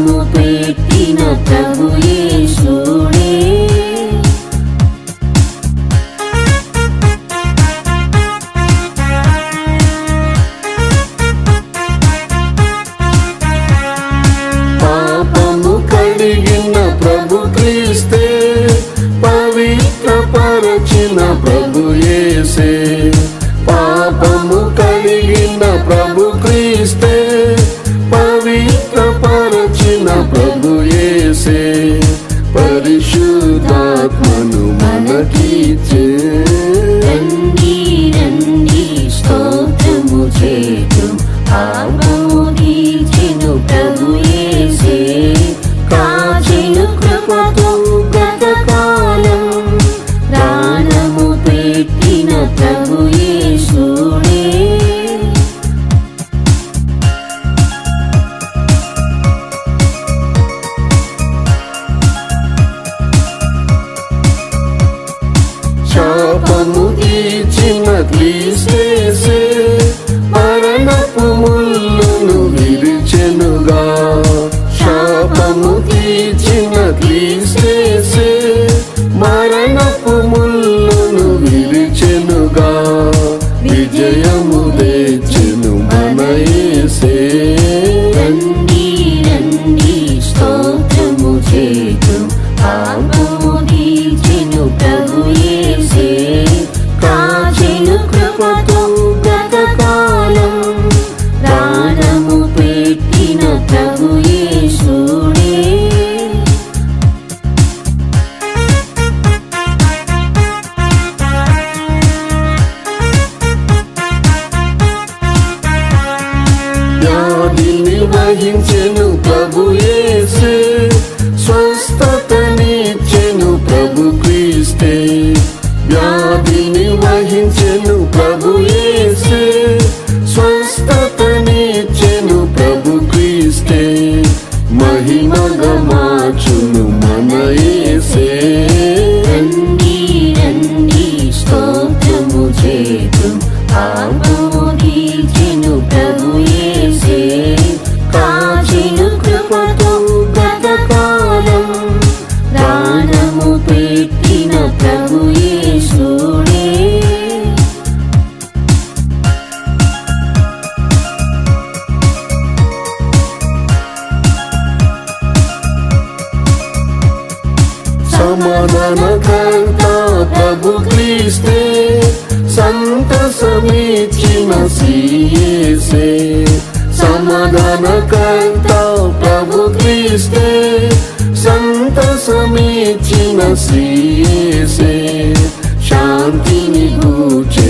ప్రాణము పెట్టిన ప్రభు యేసుడే. పాపము కడిగిన ప్రభు క్రీస్తే, పవిత్రపరచిన ప్రభు యేసే. పాపము కడిగిన ప్రభు క్రీస్తే, పవిత్రపరచిన ప్రభు యేసే. పరిశుద్ధాత్మను మనకిచ్చే. రండి రండి స్తోత్రము చేతుం, ఆమోదించెను ప్రభు యేసే. కాచెను కృపతో గతకాలం, ప్రాణము పెట్టిన ప్రభు యేసుడే. శాపము తీర్చిన క్రీస్తేసే, మరణపు ముళ్ళును విరిచెనుగా. శాపము తీర్చిన క్రీస్తేసే, మరణపు ముళ్ళును విరిచెనుగా. విజయము తెచ్చెను మన యేసే. రండి రండి స్తోత్రము చేతుం, ఆమోదించెను ప్రభు యేసే. కాచెను కృపతో గతకాలం, ప్రాణము పెట్టిన ప్రభు యేసుడే. వ్యాధిని వహించెను ప్రభు యేసే, స్వస్థతనిచ్చెను ప్రభు క్రీస్తే. వ్యాధిని వహించెను ప్రభు యేసే, స్వస్థతనిచ్చెను ప్రభు క్రీస్తే. మహిమగా మార్చును మన యేసే. రండి రండి స్తోత్రము చేతుం, ఆమోదించెను ప్రభు యేసే. కాచెను కృపతో గతకాలం, ప్రాణము పెట్టిన ప్రభు యేసుడే. సమాధానకర్త ప్రభు క్రీస్తే, సంతసమిచ్చిన యేసే. సమాధానకర్త ప్రభు క్రీస్తే, సంతసమిచ్చిన యేసే. శాంతిని గూర్చె